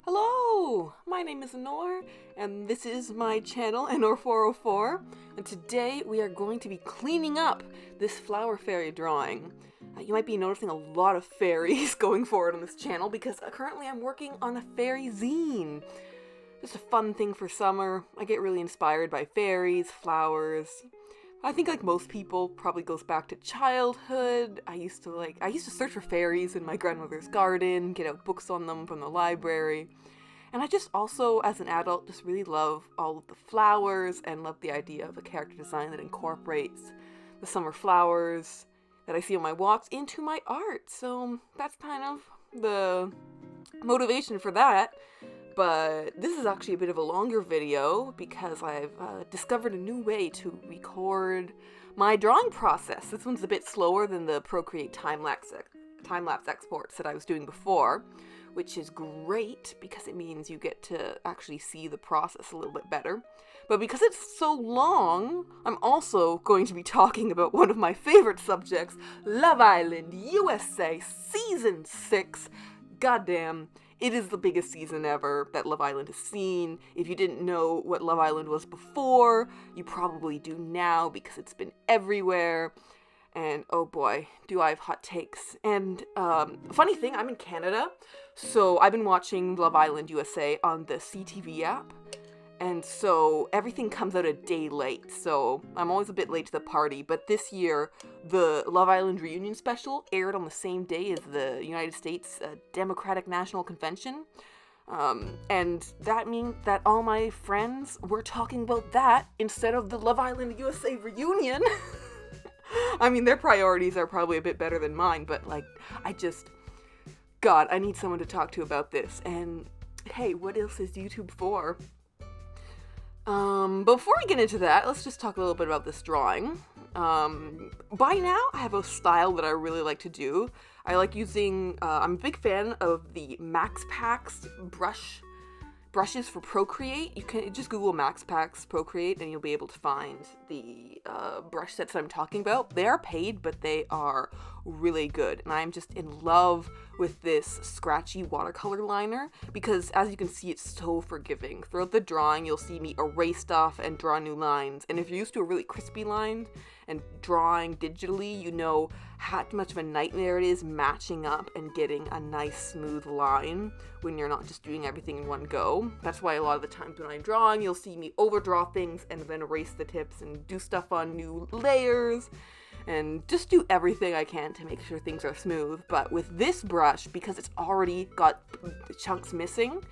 Hello, my name is Nor, and this is my channel, Nor404, and today we are going to be cleaning up this flower fairy drawing. You might be noticing a lot of fairies going forward on this channel because currently I'm working on a fairy zine. Just a fun thing for summer. I get really inspired by fairies, flowers. I think like most people probably goes back to childhood. I used to search for fairies in my grandmother's garden, get out books on them from the library. And I just also, as an adult, just really love all of the flowers and love the idea of a character design that incorporates the summer flowers that I see on my walks into my art. So that's kind of the motivation for that. But this is actually a bit of a longer video because I've discovered a new way to record my drawing process. This one's a bit slower than the Procreate time-lapse exports that I was doing before, which is great because it means you get to actually see the process a little bit better. But because it's so long, I'm also going to be talking about one of my favorite subjects, Love Island USA Season 6. Goddamn. It is the biggest season ever that Love Island has seen. If you didn't know what Love Island was before, you probably do now because it's been everywhere. And oh boy, do I have hot takes. And funny thing, I'm in Canada, so I've been watching Love Island USA on the CTV app. And so everything comes out a day late, so I'm always a bit late to the party. But this year, the Love Island reunion special aired on the same day as the United States Democratic National Convention. And that means that all my friends were talking about that instead of the Love Island USA reunion. I mean, their priorities are probably a bit better than mine, but God, I need someone to talk to about this. And hey, what else is YouTube for? Before we get into that, let's just talk a little bit about this drawing. By now, I have a style that I really like to do. I like using, I'm a big fan of the Max Packs brushes for Procreate. You can just Google Max Packs Procreate and you'll be able to find the brush sets that I'm talking about. They are paid, but they are really good. And I'm just in love with this scratchy watercolor liner because, as you can see, it's so forgiving. Throughout the drawing, you'll see me erase stuff and draw new lines. And if you're used to a really crispy line and drawing digitally, you know how much of a nightmare it is matching up and getting a nice smooth line when you're not just doing everything in one go. That's why a lot of the times when I'm drawing, you'll see me overdraw things and then erase the tips and do stuff on new layers and just do everything I can to make sure things are smooth. But with this brush, because it's already got chunks missing,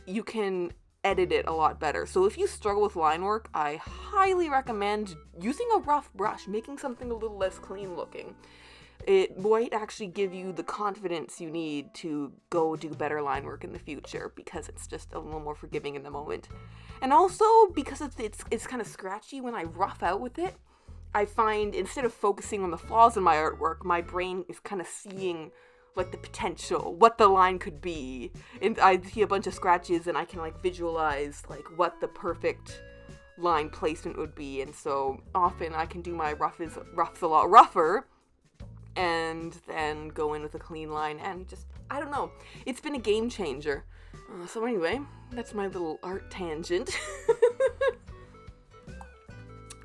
you can edit it a lot better. So if you struggle with line work, I highly recommend using a rough brush, making something a little less clean looking. It might actually give you the confidence you need to go do better line work in the future because it's just a little more forgiving in the moment. And also because it's kind of scratchy when I rough out with it, I find instead of focusing on the flaws in my artwork, my brain is kind of seeing like the potential, what the line could be. And I see a bunch of scratches and I can like visualize like what the perfect line placement would be. And so often I can do my roughs a lot rougher and then go in with a clean line and just, I don't know, it's been a game changer. So anyway, that's my little art tangent.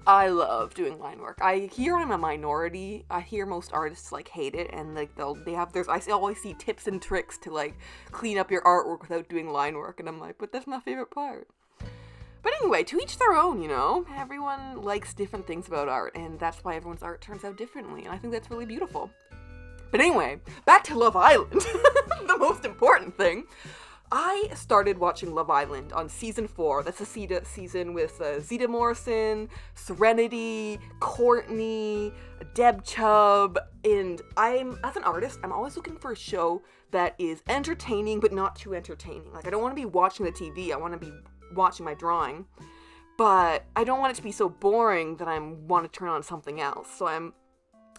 I love doing line work. I hear I'm a minority. I hear most artists like hate it and like I always see tips and tricks to like clean up your artwork without doing line work, and I'm like, but that's my favorite part. But anyway, to each their own, you know? Everyone likes different things about art, and that's why everyone's art turns out differently, and I think that's really beautiful. But anyway, back to Love Island, the most important thing. I started watching Love Island on season 4. That's the season with Zeta Morrison, Serenity, Courtney, Deb Chubb, and as an artist, I'm always looking for a show that is entertaining but not too entertaining. Like, I don't want to be watching the TV, I want to be watching my drawing, but I don't want it to be so boring that I want to turn on something else. So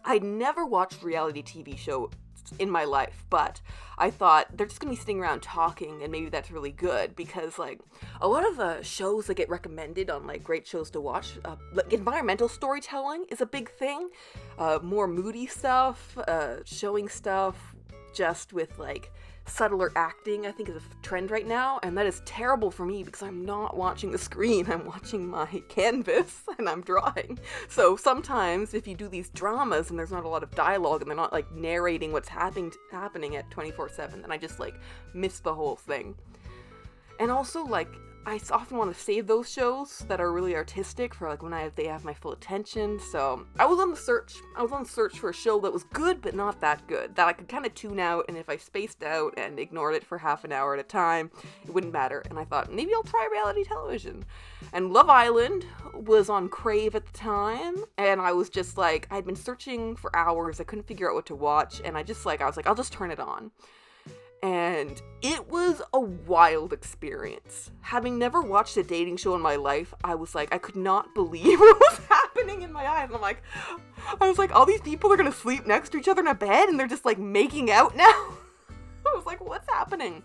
I never watched reality TV show in my life, but I thought they're just gonna be sitting around talking and maybe that's really good because like a lot of the shows that get recommended on like great shows to watch, like environmental storytelling is a big thing, more moody stuff, showing stuff just with like subtler acting, I think, is a trend right now, and that is terrible for me because I'm not watching the screen, I'm watching my canvas, and I'm drawing. So sometimes, if you do these dramas and there's not a lot of dialogue, and they're not, like, narrating what's happening at 24/7, then I just, like, miss the whole thing. And also, like, I often want to save those shows that are really artistic for, like, when they have my full attention. So I was on search for a show that was good but not that good, that I could kind of tune out, and if I spaced out and ignored it for half an hour at a time, it wouldn't matter. And I thought, maybe I'll try reality television. And Love Island was on Crave at the time, and I was just like, I'd been searching for hours, I couldn't figure out what to watch, and I was like, I'll just turn it on. And it was a wild experience. Having never watched a dating show in my life, I was like, I could not believe what was happening in my eyes. I was like, all these people are gonna sleep next to each other in a bed and they're just, like, making out now? I was like, what's happening?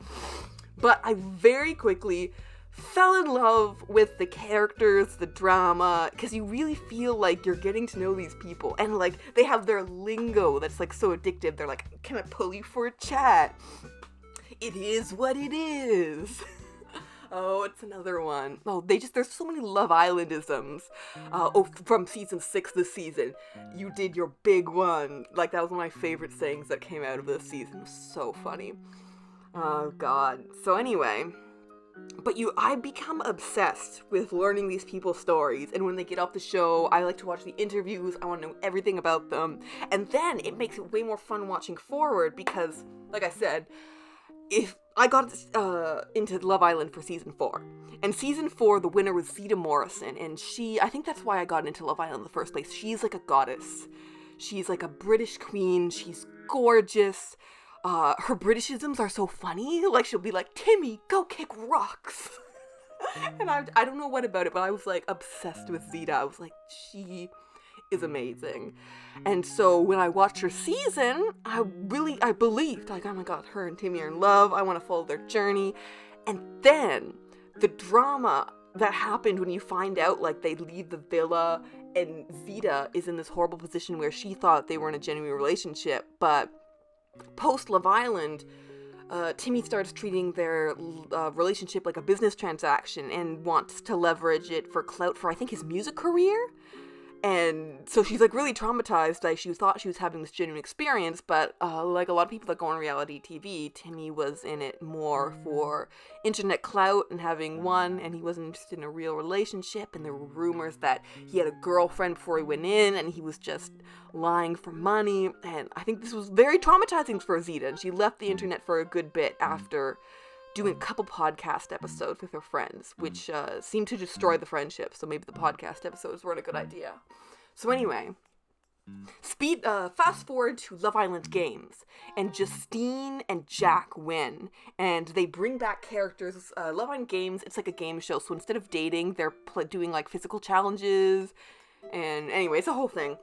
But I very quickly fell in love with the characters, the drama, because you really feel like you're getting to know these people, and, like, they have their lingo that's, like, so addictive. They're like, can I pull you for a chat? It is what it is. Oh, it's another one. Oh, there's so many Love Islandisms. From season 6 this season, you did your big one. Like, that was one of my favorite sayings that came out of this season. It was so funny. Oh, God. So anyway, I become obsessed with learning these people's stories, and when they get off the show, I like to watch the interviews. I want to know everything about them, and then it makes it way more fun watching forward because, like I said, if I got into Love Island for season 4, and season 4, the winner was Zita Morrison, and I think that's why I got into Love Island in the first place. She's like a goddess. She's like a British queen. She's gorgeous. Her Britishisms are so funny. Like, she'll be like, Timmy, go kick rocks. And I don't know what about it, but I was, like, obsessed with Zita. I was like, she is amazing. And so when I watched her season, I believed, like, oh my god, her and Timmy are in love. I want to follow their journey. And then the drama that happened when you find out, like, they leave the villa and Zita is in this horrible position where she thought they were in a genuine relationship, but post Love Island, Timmy starts treating their relationship like a business transaction and wants to leverage it for clout for, I think, his music career. And so she's, like, really traumatized. Like, she thought she was having this genuine experience, but like a lot of people that go on reality TV, Timmy was in it more for internet clout and having one, and he wasn't interested in a real relationship, and there were rumors that he had a girlfriend before he went in, and he was just lying for money, and I think this was very traumatizing for Zita, and she left the internet for a good bit after doing a couple podcast episodes with her friends, which seemed to destroy the friendship, so maybe the podcast episodes weren't a good idea. So anyway, fast forward to Love Island Games, and Justine and Jack win, and they bring back characters. Love Island Games, it's like a game show, so instead of dating, they're doing, like, physical challenges, and anyway, it's a whole thing.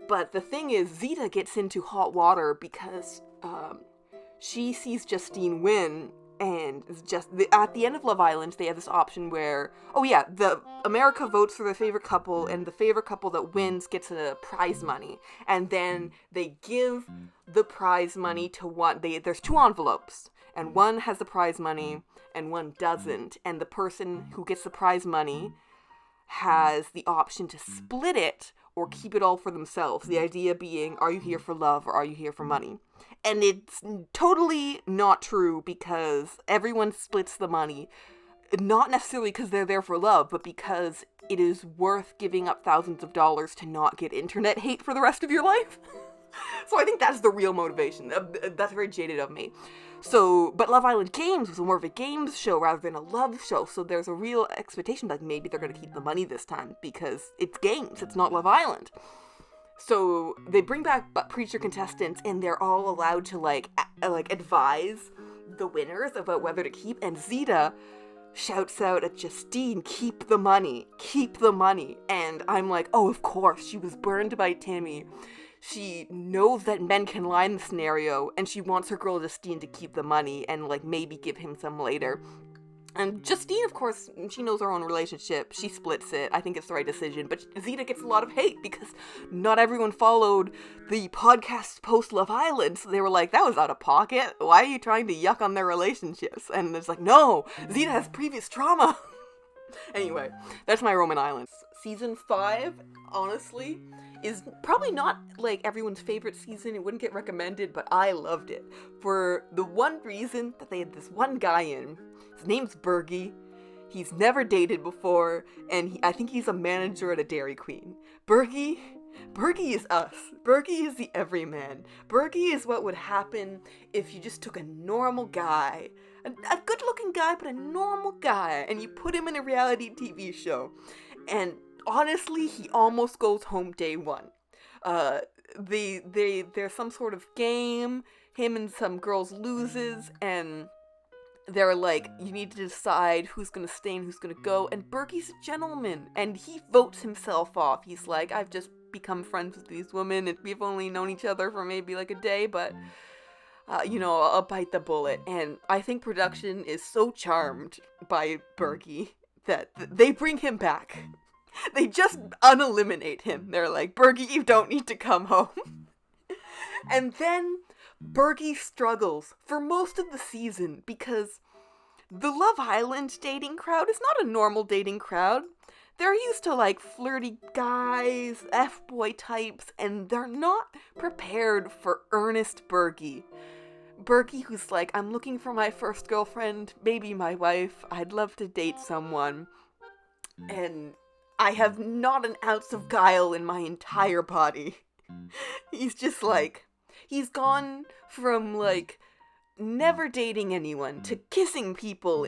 But the thing is, Zita gets into hot water because she sees Justine win. And at the end of Love Island, they have this option where, America votes for their favorite couple, and the favorite couple that wins gets a prize money. And then they give the prize money to one. There's 2 envelopes, and one has the prize money, and one doesn't. And the person who gets the prize money has the option to split it or keep it all for themselves. The idea being, are you here for love or are you here for money? And it's totally not true because everyone splits the money, not necessarily because they're there for love, but because it is worth giving up thousands of dollars to not get internet hate for the rest of your life. So I think that's the real motivation. That's very jaded of me. But Love Island Games was more of a games show rather than a love show, so there's a real expectation that maybe they're going to keep the money this time because it's games, it's not Love Island. So they bring back preacher contestants, and they're all allowed to like advise the winners about whether to keep. And Zita shouts out at Justine, "Keep the money, keep the money." And I'm like, oh, of course, she was burned by Timmy. She knows that men can lie in the scenario, and she wants her girl Justine to keep the money and like maybe give him some later. And Justine, of course, she knows her own relationship. She splits it. I think it's the right decision. But Zeta gets a lot of hate because not everyone followed the podcast post Love Island. So they were like, that was out of pocket. Why are you trying to yuck on their relationships? And it's like, no, Zeta has previous trauma. Anyway, that's my Roman Islands. Season 5, honestly, is probably not like everyone's favorite season. It wouldn't get recommended, but I loved it. For the one reason that they had this one guy in. His name's Bergie. He's never dated before, and I think he's a manager at a Dairy Queen. Bergie is us. Bergie is the everyman. Bergie is what would happen if you just took a normal guy, a good-looking guy, but a normal guy, and you put him in a reality TV show. And honestly, he almost goes home day one. There's some sort of game. Him and some girls loses, and they're like, you need to decide who's gonna stay and who's gonna go, and Berkey's a gentleman, and he votes himself off. He's like, I've just become friends with these women, and we've only known each other for maybe like a day, but, I'll bite the bullet. And I think production is so charmed by Berkey that they bring him back. They just uneliminate him. They're like, Berkey, you don't need to come home. And then Bergie struggles for most of the season because the Love Island dating crowd is not a normal dating crowd. They're used to like flirty guys, F-boy types, and they're not prepared for earnest Bergie. Bergie who's like, I'm looking for my first girlfriend, maybe my wife, I'd love to date someone, and I have not an ounce of guile in my entire body. He's just like, he's gone from, like, never dating anyone to kissing people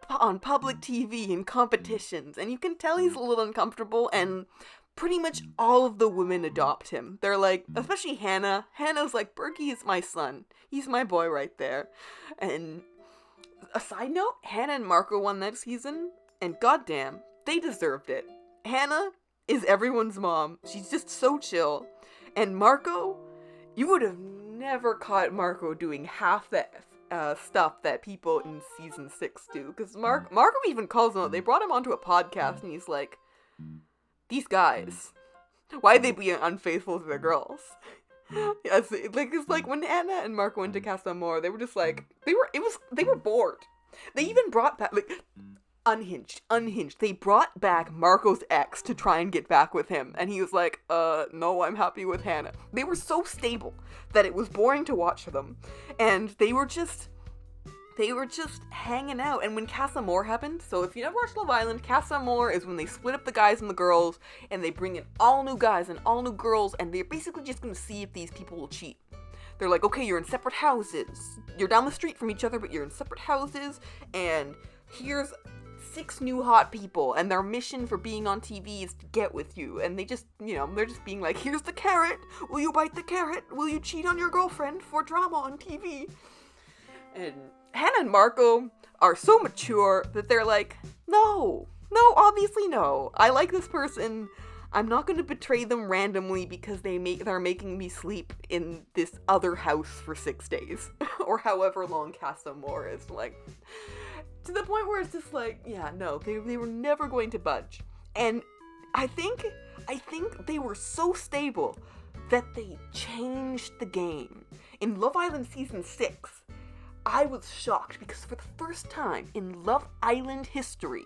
on public TV in competitions. And you can tell he's a little uncomfortable, and pretty much all of the women adopt him. They're like, especially Hannah. Hannah's like, Bergie is my son. He's my boy right there. And a side note, Hannah and Marco won that season, and goddamn, they deserved it. Hannah is everyone's mom. She's just so chill. And Marco, you would have never caught Marco doing half the stuff that people in season 6 do. Because Marco even calls him out. They brought him onto a podcast and he's like, these guys, why'd they be unfaithful to their girls? Yes, it's like when Anna and Marco went to Casa Amor, they were just like, they were bored. They even brought back, like, unhinged. They brought back Marco's ex to try and get back with him. And he was like, no, I'm happy with Hannah. They were so stable that it was boring to watch them. And they were just hanging out. And when Casa Amor happened, so if you never watched Love Island, Casa Amor is when they split up the guys and the girls, and they bring in all new guys and all new girls, and they're basically just going to see if these people will cheat. They're like, okay, you're in separate houses. You're down the street from each other, but you're in separate houses, and here's 6 new hot people, and their mission for being on TV is to get with you. And they just, they're just being like, here's the carrot. Will you bite the carrot? Will you cheat on your girlfriend for drama on TV? And Hannah and Marco are so mature that they're like, no, obviously no. I like this person. I'm not going to betray them randomly because they're making me sleep in this other house for 6 days. Or however long Casa Amor is. Like, to the point where it's just like, yeah, no, they were never going to budge. And I think they were so stable that they changed the game. In Love Island Season 6, I was shocked because for the first time in Love Island history,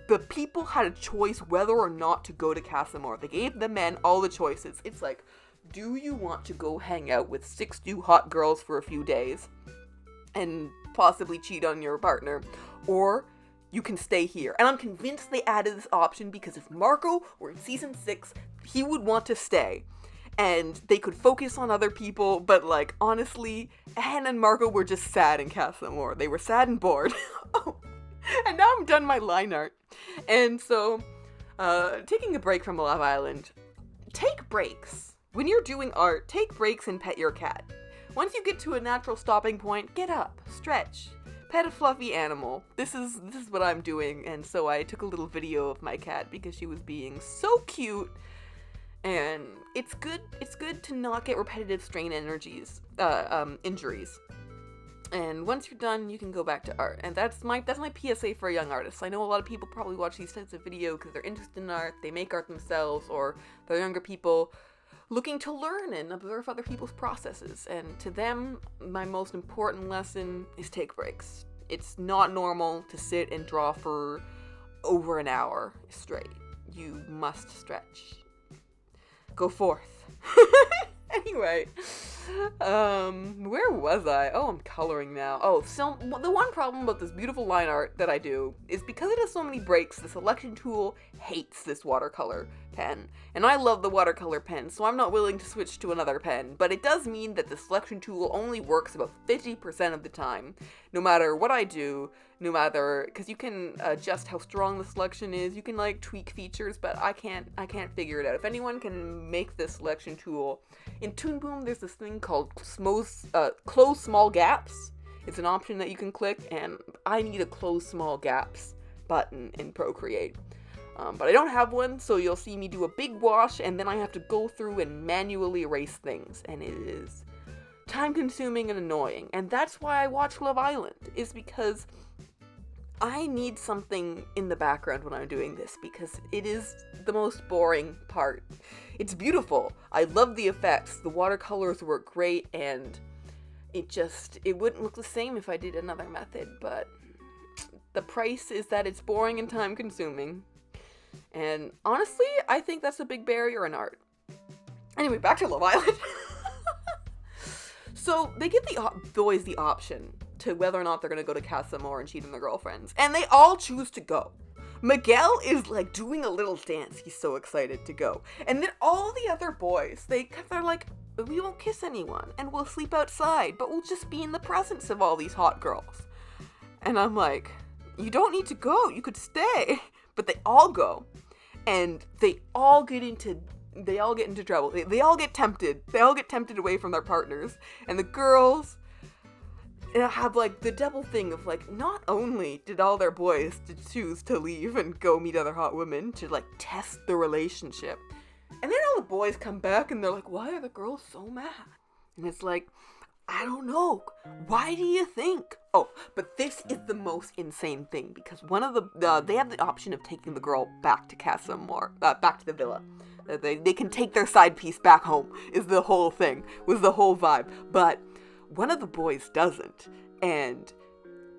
the people had a choice whether or not to go to Casa Amor. They gave the men all the choices. It's like, do you want to go hang out with 6 new hot girls for a few days and possibly cheat on your partner, or you can stay here? And I'm convinced they added this option because if Marco were in season 6, he would want to stay. And they could focus on other people, but like, honestly, Hannah and Marco were just sad in Casa Amor. They were sad and bored. Oh, and now I'm done my line art. And so, taking a break from Love Island, take breaks. When you're doing art, take breaks and pet your cat. Once you get to a natural stopping point, get up, stretch, pet a fluffy animal. This is what I'm doing, and so I took a little video of my cat because she was being so cute. And it's good to not get repetitive strain injuries. And once you're done, you can go back to art. And that's my PSA for young artists. I know a lot of people probably watch these types of videos because they're interested in art, they make art themselves, or they're younger people looking to learn and observe other people's processes. And to them, my most important lesson is take breaks. It's not normal to sit and draw for over an hour straight. You must stretch. Go forth. Anyway, where was I? Oh, I'm coloring now. Oh, so the one problem about this beautiful line art that I do is because it has so many breaks, the selection tool hates this watercolor pen. And I love the watercolor pen, so I'm not willing to switch to another pen. But it does mean that the selection tool only works about 50% of the time, no matter what I do. No matter, because you can adjust how strong the selection is, you can like tweak features, but I can't figure it out. If anyone can make this selection tool, in Toon Boom there's this thing called close small gaps. It's an option that you can click, and I need a close small gaps button in Procreate. But I don't have one, so you'll see me do a big wash, and then I have to go through and manually erase things, and it is time consuming and annoying. And that's why I watch Love Island, is because I need something in the background when I'm doing this, because it is the most boring part. It's beautiful. I love the effects. The watercolors work great, and it wouldn't look the same if I did another method, but the price is that it's boring and time consuming. And honestly, I think that's a big barrier in art. Anyway, back to Love Island. So they give the boys the option to whether or not they're going to go to Casa Amor and cheat on their girlfriends. And they all choose to go. Miguel is like doing a little dance. He's so excited to go. And then all the other boys, they're like, we won't kiss anyone and we'll sleep outside, but we'll just be in the presence of all these hot girls. And I'm like, you don't need to go. You could stay. But they all go. And they all get into trouble. They all get tempted. They all get tempted away from their partners. And the girls have like the double thing of like, not only did all their boys choose to leave and go meet other hot women to like test the relationship, and then all the boys come back and they're like, why are the girls so mad? And it's like, I don't know. Why do you think? Oh, but this is the most insane thing, because one of they have the option of taking the girl back to Casa Amor, back to the villa. They can take their side piece back home, is the whole thing, was the whole vibe. But one of the boys doesn't, and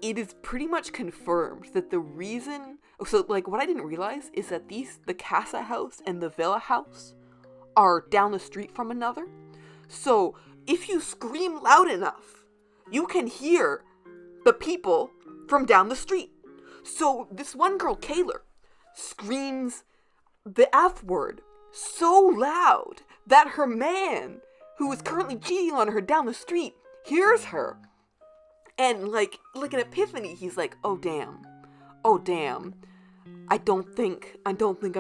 it is pretty much confirmed that the reason, so like what I didn't realize is that the Casa house and the villa house are down the street from another. So if you scream loud enough, you can hear the people from down the street. So this one girl, Kayla, screams the F word so loud that her man, who is currently cheating on her down the street, hears her. And like an epiphany, he's like, oh damn, I don't think I'm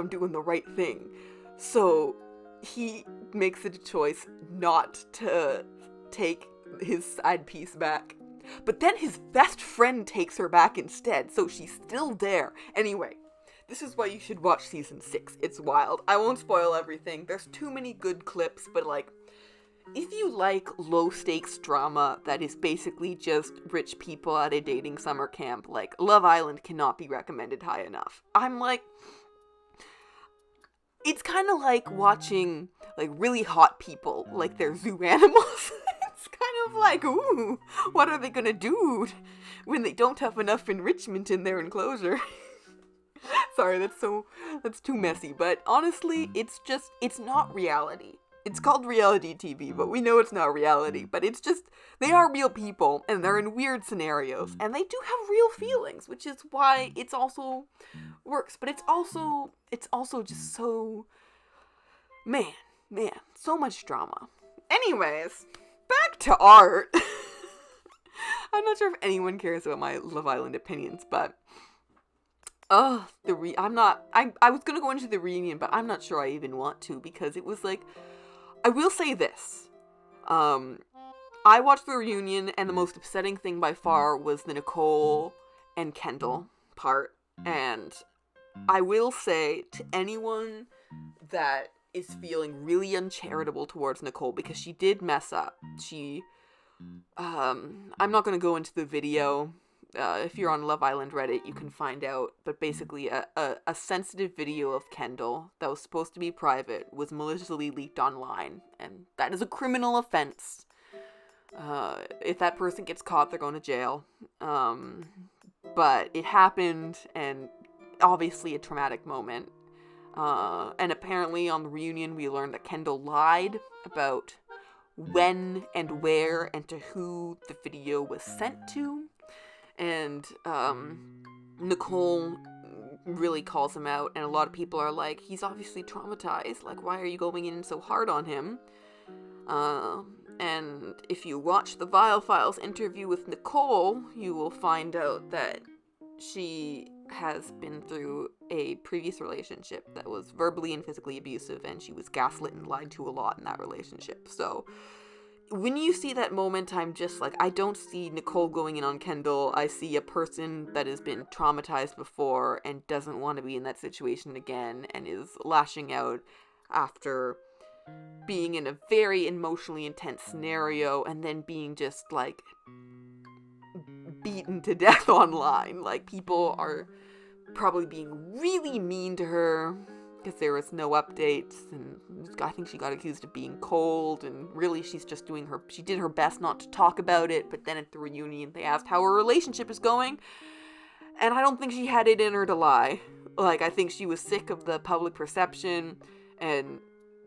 doing the right thing. So he makes it a choice not to take his side piece back. But then his best friend takes her back instead, so she's still there. Anyway, this is why you should watch season 6. It's wild. I won't spoil everything. There's too many good clips, but like, if you like low-stakes drama that is basically just rich people at a dating summer camp, like, Love Island cannot be recommended high enough. I'm like, it's kind of like watching, like, really hot people, like they're zoo animals. It's kind of like, ooh, what are they gonna do when they don't have enough enrichment in their enclosure? Sorry, that's too messy, but honestly, it's not reality. It's called reality TV, but we know it's not reality, but it's just, they are real people, and they're in weird scenarios, and they do have real feelings, which is why it's also works, but it's also just so, man, so much drama. Anyways, back to art. I'm not sure if anyone cares about my Love Island opinions, but I was gonna go into the reunion, but I'm not sure I even want to, because it was like, I will say this. I watched the reunion, and the most upsetting thing by far was the Nicole and Kendall part. And I will say to anyone that is feeling really uncharitable towards Nicole, because she did mess up. She I'm not going to go into the video. If you're on Love Island Reddit, you can find out. But basically, a sensitive video of Kendall that was supposed to be private was maliciously leaked online. And that is a criminal offense. If that person gets caught, they're going to jail. But it happened, and obviously a traumatic moment. And apparently on the reunion, we learned that Kendall lied about when and where and to who the video was sent to. And Nicole really calls him out, and a lot of people are like, he's obviously traumatized. Like, why are you going in so hard on him? And if you watch the Vile Files interview with Nicole, you will find out that she has been through a previous relationship that was verbally and physically abusive, and she was gaslit and lied to a lot in that relationship. So when you see that moment, I'm just like, I don't see Nicole going in on Kendall. I see a person that has been traumatized before and doesn't want to be in that situation again, and is lashing out after being in a very emotionally intense scenario and then being just like beaten to death online. Like, people are probably being really mean to her because there was no updates, and I think she got accused of being cold, and really she's just she did her best not to talk about it. But then at the reunion they asked how her relationship is going, and I don't think she had it in her to lie. Like, I think she was sick of the public perception and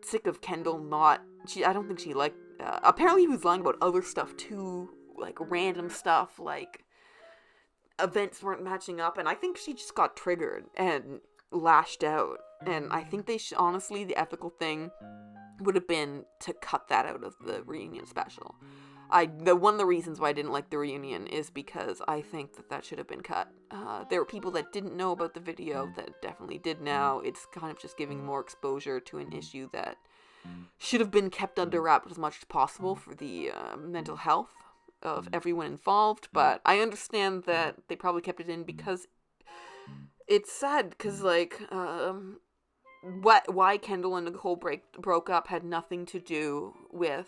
sick of Kendall I don't think she liked, apparently he was lying about other stuff too, like random stuff, like events weren't matching up, and I think she just got triggered and lashed out. And I think honestly, the ethical thing would have been to cut that out of the reunion special. One of the reasons why I didn't like the reunion is because I think that should have been cut. There were people that didn't know about the video that definitely did now. It's kind of just giving more exposure to an issue that should have been kept under wraps as much as possible for the mental health of everyone involved. But I understand that they probably kept it in because it's sad, because like why Kendall and Nicole broke up had nothing to do with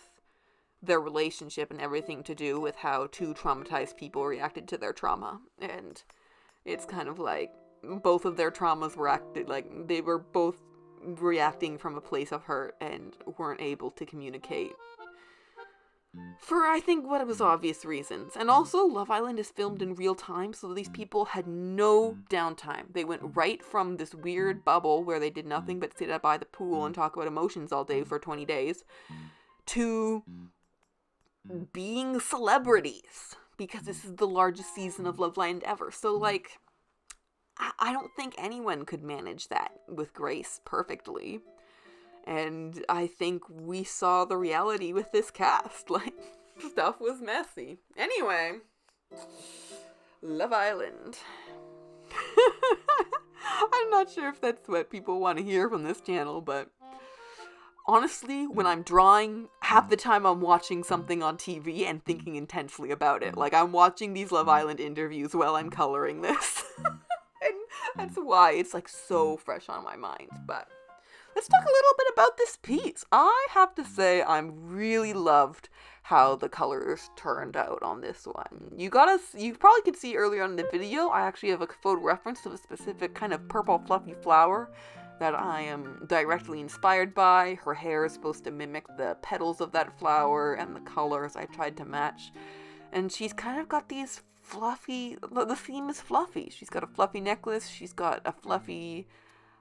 their relationship and everything to do with how two traumatized people reacted to their trauma. And it's kind of like both of their traumas they were both reacting from a place of hurt and weren't able to communicate for, I think, what was obvious reasons. And also, Love Island is filmed in real time, so these people had no downtime. They went right from this weird bubble where they did nothing but sit by the pool and talk about emotions all day for 20 days to being celebrities, because this is the largest season of Love Island ever. So, like, I don't think anyone could manage that with grace perfectly. And I think we saw the reality with this cast. Like, stuff was messy. Anyway, Love Island. I'm not sure if that's what people want to hear from this channel, but honestly, when I'm drawing, half the time I'm watching something on TV and thinking intensely about it. Like, I'm watching these Love Island interviews while I'm coloring this. And that's why it's, like, so fresh on my mind. But let's talk a little bit about this piece. I have to say, I really loved how the colors turned out on this one. You probably could see earlier on in the video, I actually have a photo reference to a specific kind of purple fluffy flower that I am directly inspired by. Her hair is supposed to mimic the petals of that flower, and the colors I tried to match. And she's kind of got these fluffy, the theme is fluffy. She's got a fluffy necklace, she's got a fluffy,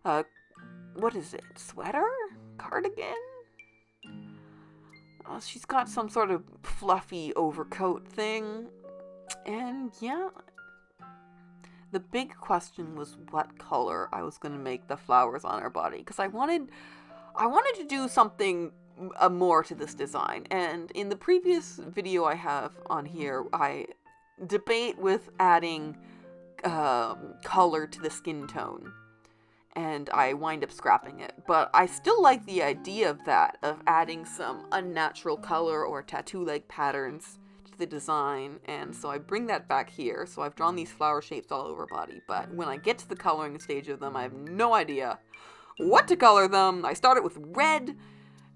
what is it, sweater? Cardigan? She's got some sort of fluffy overcoat thing. And yeah, the big question was what color I was going to make the flowers on her body, because I wanted to do something more to this design. And in the previous video I have on here, I debate with adding color to the skin tone, and I wind up scrapping it. But I still like the idea of that, of adding some unnatural color or tattoo-like patterns to the design, and so I bring that back here. So I've drawn these flower shapes all over her body, but when I get to the coloring stage of them, I have no idea what to color them. I started with red,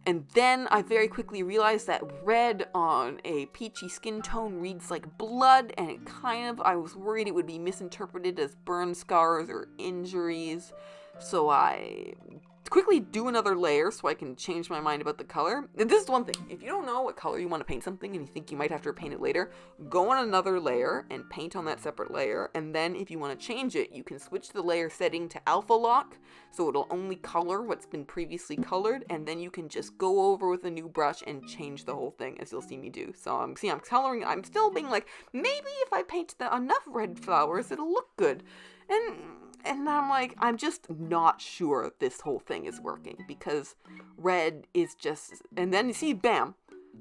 And then I very quickly realized that red on a peachy skin tone reads like blood, and I was worried it would be misinterpreted as burn scars or injuries. So I quickly do another layer so I can change my mind about the color. And this is one thing. If you don't know what color you want to paint something and you think you might have to paint it later, go on another layer and paint on that separate layer. And then if you want to change it, you can switch the layer setting to alpha lock, so it'll only color what's been previously colored. And then you can just go over with a new brush and change the whole thing, as you'll see me do. So I'm coloring. I'm still being like, maybe if I paint enough red flowers, it'll look good. And I'm like, I'm just not sure this whole thing is working, because red is just, and then you see, bam,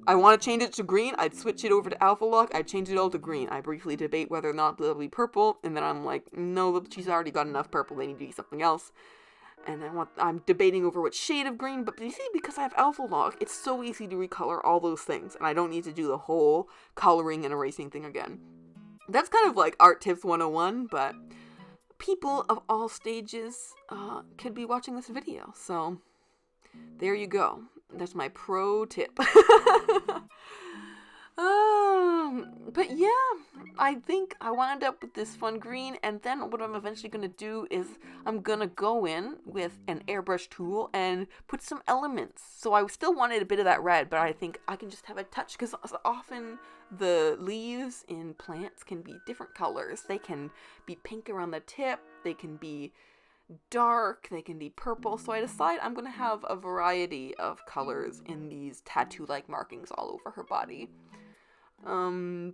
I want to change it to green. I'd switch it over to alpha lock. I'd change it all to green. I briefly debate whether or not they'll be purple, and then I'm like, no, she's already got enough purple. They need to be something else. And I'm debating over what shade of green, but you see, because I have alpha lock, it's so easy to recolor all those things, and I don't need to do the whole coloring and erasing thing again. That's kind of like Art Tips 101, but people of all stages could be watching this video. So there you go. That's my pro tip. But yeah, I think I wound up with this fun green, and then what I'm eventually going to do is I'm going to go in with an airbrush tool and put some elements. So I still wanted a bit of that red, but I think I can just have a touch, because often the leaves in plants can be different colors. They can be pink around the tip, they can be dark, they can be purple. So I decide I'm going to have a variety of colors in these tattoo-like markings all over her body.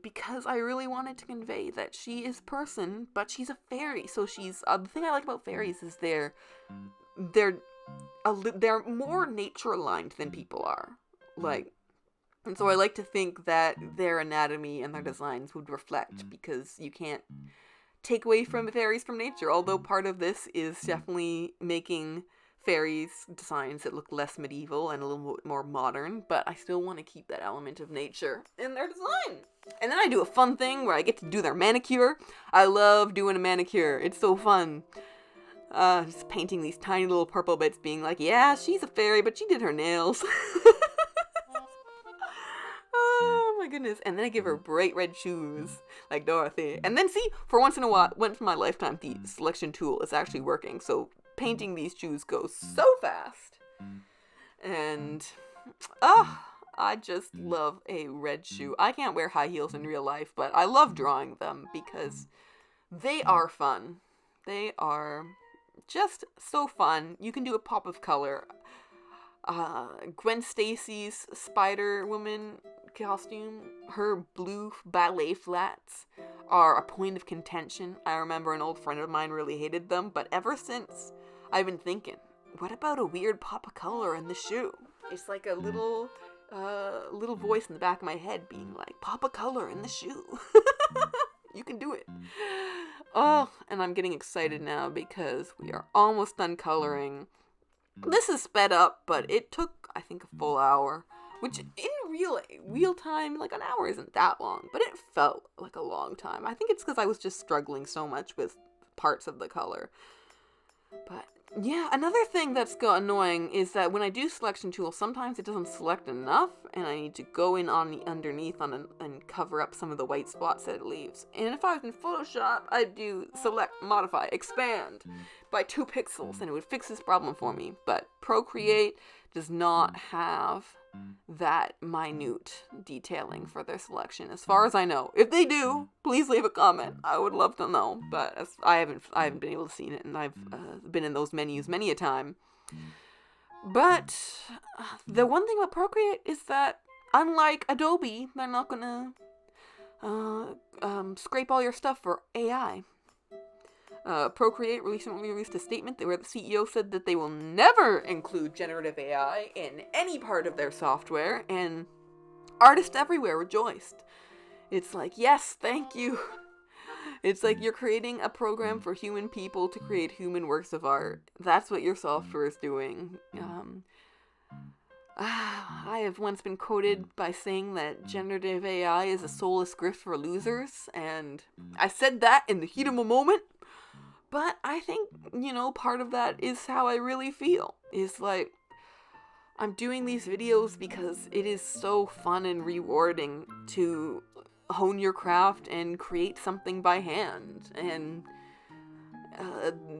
Because I really wanted to convey that she is person, but she's a fairy. So she's, the thing I like about fairies is they're more nature aligned than people are. And so I like to think that their anatomy and their designs would reflect, because you can't take away from fairies from nature, although part of this is definitely making fairies designs that look less medieval and a little bit more modern, but I still want to keep that element of nature in their design. And then I do a fun thing where I get to do their manicure. I love doing a manicure. It's so fun. Just painting these tiny little purple bits, being like, yeah, she's a fairy, but she did her nails. Oh my goodness. And then I give her bright red shoes, like Dorothy. And then see, for once in my lifetime, the selection tool is actually working. So painting these shoes goes so fast. And, I just love a red shoe. I can't wear high heels in real life, but I love drawing them because they are fun. They are just so fun. You can do a pop of color. Gwen Stacy's Spider-Woman costume, her blue ballet flats are a point of contention. I remember an old friend of mine really hated them, but ever since, I've been thinking, what about a weird pop of color in the shoe? It's like a little voice in the back of my head being like, pop of color in the shoe. You can do it. Oh, and I'm getting excited now because we are almost done coloring. This is sped up, but it took, I think, a full hour, which in real time, like an hour isn't that long, but it felt like a long time. I think it's because I was just struggling so much with parts of the color. But yeah, another thing that's annoying is that when I do selection tool, sometimes it doesn't select enough, and I need to go in on the underneath and cover up some of the white spots that it leaves. And if I was in Photoshop, I'd do select, modify, expand by 2 pixels, and it would fix this problem for me. But Procreate does not have that minute detailing for their selection, as far as I know. If they do, please leave a comment. I would love to know, but I haven't been able to see it, and I've been in those menus many a time. But the one thing about Procreate is that, unlike Adobe, they're not gonna scrape all your stuff for AI. Procreate recently released a statement where the CEO said that they will never include generative AI in any part of their software, and artists everywhere rejoiced. It's like, yes, thank you. It's like you're creating a program for human people to create human works of art. That's what your software is doing. I have once been quoted by saying that generative AI is a soulless grift for losers, and I said that in the heat of a moment. But I think, part of that is how I really feel. Is like, I'm doing these videos because it is so fun and rewarding to hone your craft and create something by hand. And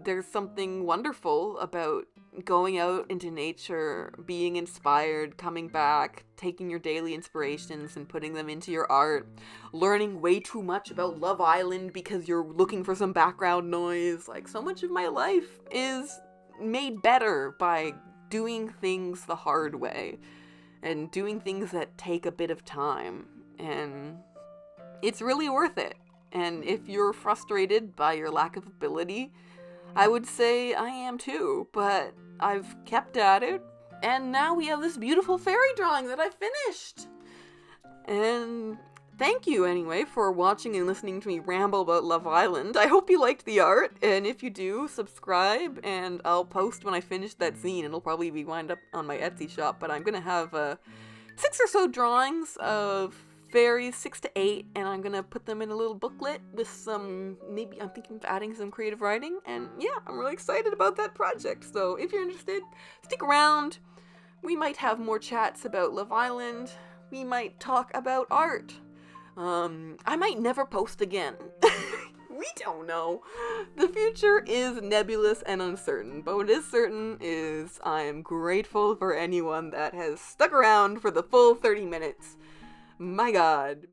there's something wonderful about going out into nature, being inspired, coming back, taking your daily inspirations and putting them into your art, learning way too much about Love Island because you're looking for some background noise. Like, so much of my life is made better by doing things the hard way and doing things that take a bit of time. And it's really worth it. And if you're frustrated by your lack of ability, I would say I am too, but I've kept at it, and now we have this beautiful fairy drawing that I finished. And thank you anyway for watching and listening to me ramble about Love Island. I hope you liked the art, and if you do, subscribe, and I'll post when I finish that zine. It'll probably be wind up on my Etsy shop, but I'm gonna have 6 or so drawings of fairies, 6 to 8, and I'm gonna put them in a little booklet with some, maybe I'm thinking of adding some creative writing, and yeah, I'm really excited about that project. So if you're interested, stick around. We might have more chats about Love Island. We might talk about art. I might never post again. We don't know. The future is nebulous and uncertain, but what is certain is I am grateful for anyone that has stuck around for the full 30 minutes. My God.